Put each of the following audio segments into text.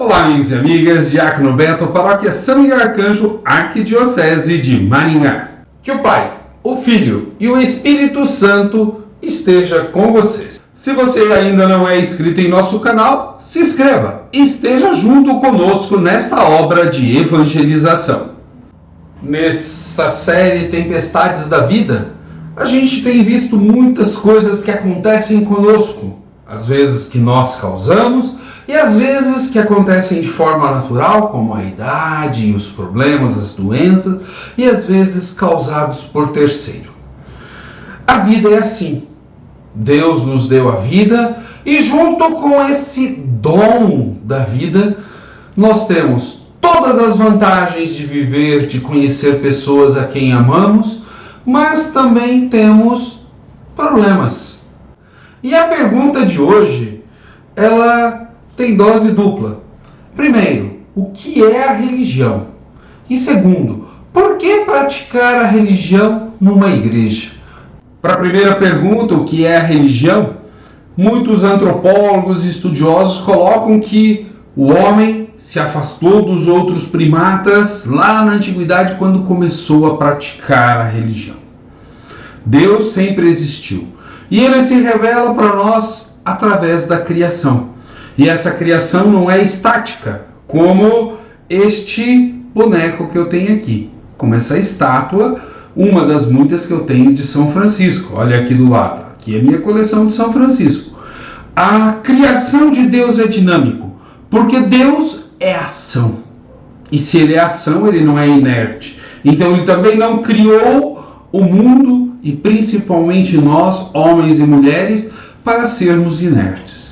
Olá, amigos e amigas, Diácono Beto, Paróquia São Miguel Arcanjo, Arquidiocese de Maringá. Que o Pai, o Filho e o Espírito Santo esteja com vocês. Se você ainda não é inscrito em nosso canal, se inscreva e esteja junto conosco nesta obra de evangelização. Nessa série Tempestades da Vida, a gente tem visto muitas coisas que acontecem conosco, às vezes que nós causamos, e às vezes que acontecem de forma natural, como a idade e os problemas, as doenças, e às vezes causados por terceiro. A vida é assim. Deus nos deu a vida e junto com esse dom da vida, nós temos todas as vantagens de viver, de conhecer pessoas a quem amamos, mas também temos problemas. E a pergunta de hoje, ela tem dose dupla. Primeiro, o que é a religião? E segundo, por que praticar a religião numa igreja? Para a primeira pergunta, o que é a religião? Muitos antropólogos e estudiosos colocam que o homem se afastou dos outros primatas lá na antiguidade quando começou a praticar a religião. Deus sempre existiu e ele se revela para nós através da criação. E essa criação não é estática, como este boneco que eu tenho aqui, como essa estátua, uma das muitas que eu tenho de São Francisco. Olha aqui do lado, aqui é a minha coleção de São Francisco. A criação de Deus é dinâmico, porque Deus é ação. E se ele é ação, ele não é inerte. Então ele também não criou o mundo, e principalmente nós, homens e mulheres, para sermos inertes.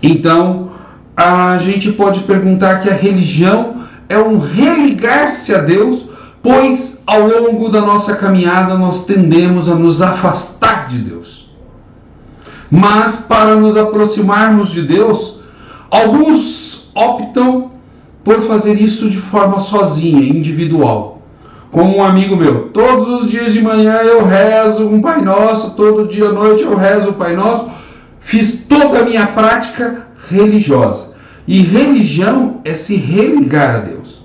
Então, a gente pode perguntar que a religião é um religar-se a Deus, pois ao longo da nossa caminhada nós tendemos a nos afastar de Deus. Mas para nos aproximarmos de Deus, alguns optam por fazer isso de forma sozinha, individual. Como um amigo meu, todos os dias de manhã eu rezo um Pai Nosso, todo dia à noite eu rezo o Pai Nosso. Fiz toda a minha prática religiosa. E religião é se religar a Deus.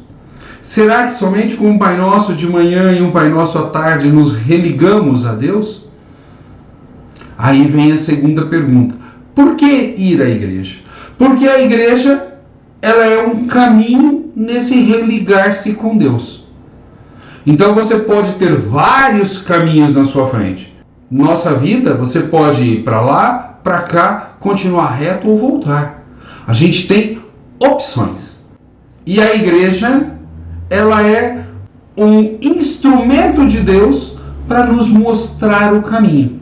Será que somente com um Pai Nosso de manhã e um Pai Nosso à tarde nos religamos a Deus? Aí vem a segunda pergunta. Por que ir à igreja? Porque a igreja ela é um caminho nesse religar-se com Deus. Então você pode ter vários caminhos na sua frente. Nossa vida, você pode ir para lá, para cá, continuar reto ou voltar. A gente tem opções. E a igreja, ela é um instrumento de Deus para nos mostrar o caminho.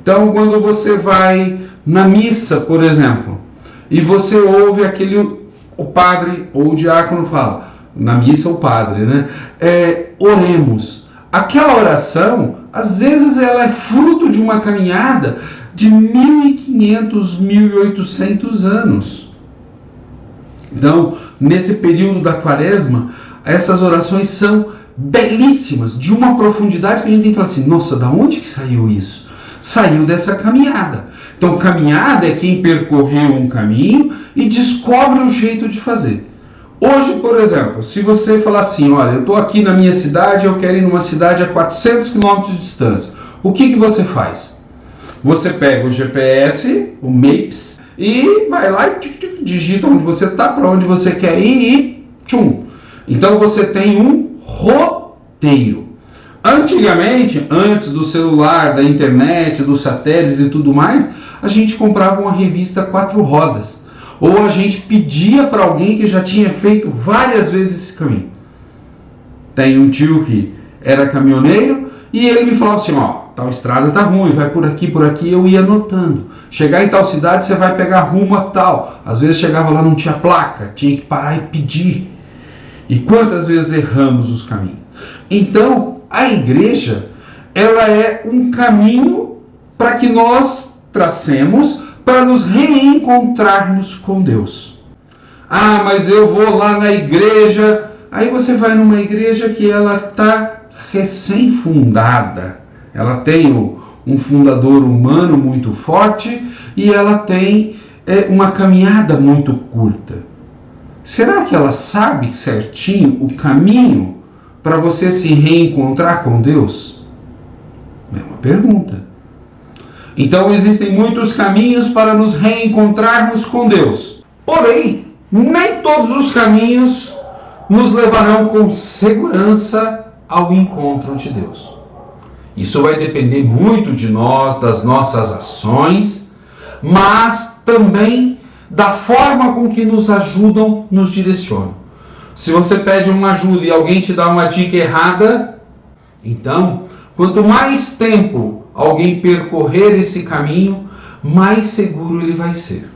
Então, quando você vai na missa, por exemplo, e você ouve o padre ou o diácono fala, na missa o padre, né? Oremos. Aquela oração, às vezes ela é fruto de uma caminhada de 1500, 1800 anos. Então, nesse período da quaresma, essas orações são belíssimas, de uma profundidade que a gente tem que falar assim, nossa, da onde que saiu isso? Saiu dessa caminhada. Então, caminhada é quem percorreu um caminho e descobre o jeito de fazer. Hoje, por exemplo, se você falar assim, olha, eu estou aqui na minha cidade, eu quero ir numa cidade a 400 km de distância. O que você faz? Você pega o GPS, o Maps, e vai lá e digita onde você está, para onde você quer ir e tchum. Então você tem um roteiro. Antigamente, antes do celular, da internet, dos satélites e tudo mais, a gente comprava uma revista 4 rodas. Ou a gente pedia para alguém que já tinha feito várias vezes esse caminho. Tem um tio que era caminhoneiro e ele me falava assim, ó, tal estrada tá ruim, vai por aqui, eu ia anotando. Chegar em tal cidade, você vai pegar rumo a tal. Às vezes chegava lá, não tinha placa, tinha que parar e pedir. E quantas vezes erramos os caminhos? Então, a igreja, ela é um caminho para que nós tracemos para nos reencontrarmos com Deus. Ah, mas eu vou lá na igreja. Aí você vai numa igreja que ela está recém-fundada. Ela tem um fundador humano muito forte e ela tem é uma caminhada muito curta. Será que ela sabe certinho o caminho para você se reencontrar com Deus? É uma pergunta. Então existem muitos caminhos para nos reencontrarmos com Deus. Porém, nem todos os caminhos nos levarão com segurança ao encontro de Deus. Isso vai depender muito de nós, das nossas ações, mas também da forma com que nos ajudam, nos direcionam. Se você pede uma ajuda e alguém te dá uma dica errada, então, quanto mais tempo alguém percorrer esse caminho, mais seguro ele vai ser.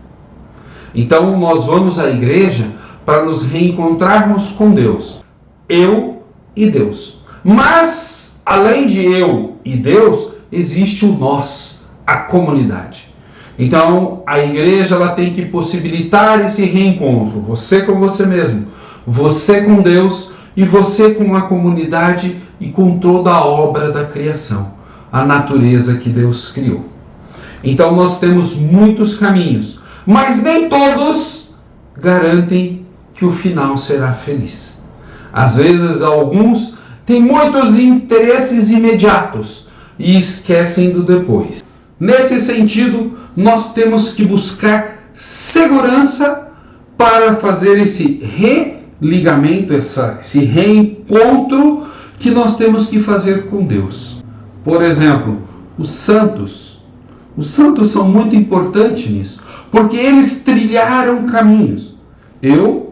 Então, nós vamos à igreja para nos reencontrarmos com Deus. Eu e Deus. Mas, além de eu e Deus, existe o nós, a comunidade. Então, a igreja ela tem que possibilitar esse reencontro. Você com você mesmo, você com Deus e você com a comunidade e com toda a obra da criação, a natureza que Deus criou. Então, nós temos muitos caminhos, mas nem todos garantem que o final será feliz. Às vezes, alguns têm muitos interesses imediatos e esquecem do depois. Nesse sentido, nós temos que buscar segurança para fazer esse religamento, esse reencontro que nós temos que fazer com Deus. Por exemplo, os santos. Os santos são muito importantes nisso, porque eles trilharam caminhos. Eu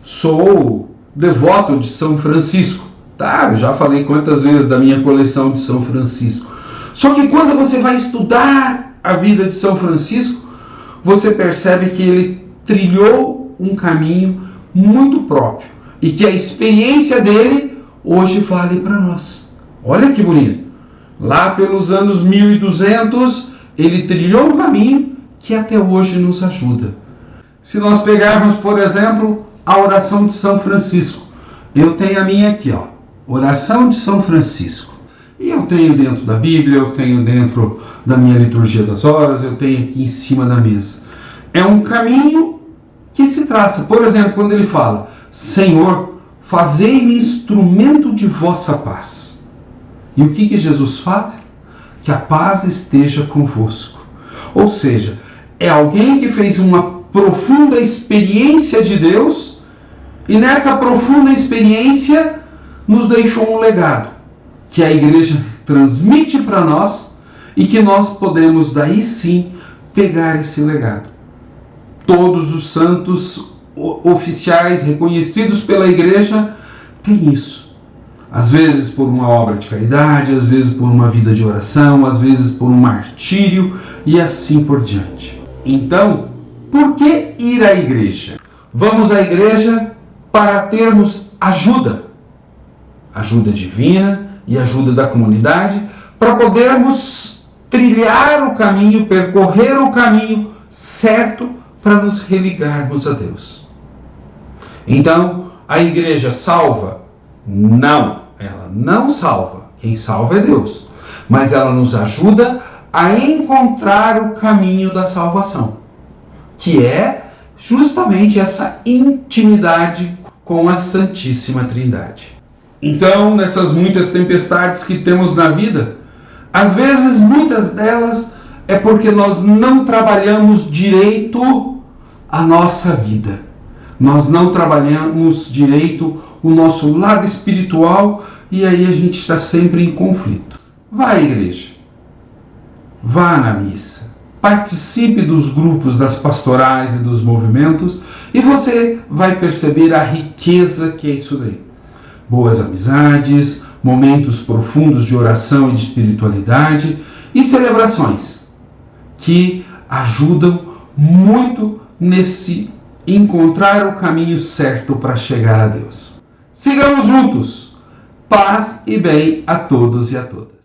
sou devoto de São Francisco, tá? Eu já falei quantas vezes da minha coleção de São Francisco. Só que quando você vai estudar a vida de São Francisco, você percebe que ele trilhou um caminho muito próprio e que a experiência dele hoje vale para nós. Olha que bonito. Lá pelos anos 1200, ele trilhou um caminho que até hoje nos ajuda. Se nós pegarmos, por exemplo, a oração de São Francisco. Eu tenho a minha aqui, ó. Oração de São Francisco. E eu tenho dentro da Bíblia, eu tenho dentro da minha liturgia das horas, eu tenho aqui em cima da mesa. É um caminho que se traça. Por exemplo, quando ele fala, Senhor, fazei-me instrumento de vossa paz. E o que Jesus fala? Que a paz esteja convosco. Ou seja, é alguém que fez uma profunda experiência de Deus e nessa profunda experiência nos deixou um legado que a igreja transmite para nós e que nós podemos daí sim pegar esse legado. Todos os santos oficiais reconhecidos pela igreja têm isso. Às vezes por uma obra de caridade, às vezes por uma vida de oração, às vezes por um martírio e assim por diante. Então, por que ir à igreja? Vamos à igreja para termos ajuda. Ajuda divina e ajuda da comunidade, para podermos trilhar o caminho, percorrer o caminho certo para nos religarmos a Deus. Então, a igreja salva? Não, ela não salva. Quem salva é Deus. Mas ela nos ajuda a encontrar o caminho da salvação, que é justamente essa intimidade com a Santíssima Trindade. Então, nessas muitas tempestades que temos na vida, às vezes, muitas delas é porque nós não trabalhamos direito a nossa vida. Nós não trabalhamos direito o nosso lado espiritual e aí a gente está sempre em conflito. Vá à igreja. Vá na missa. Participe dos grupos das pastorais e dos movimentos e você vai perceber a riqueza que é isso daí. Boas amizades, momentos profundos de oração e de espiritualidade e celebrações que ajudam muito nesse encontrar o caminho certo para chegar a Deus. Sigamos juntos. Paz e bem a todos e a todas.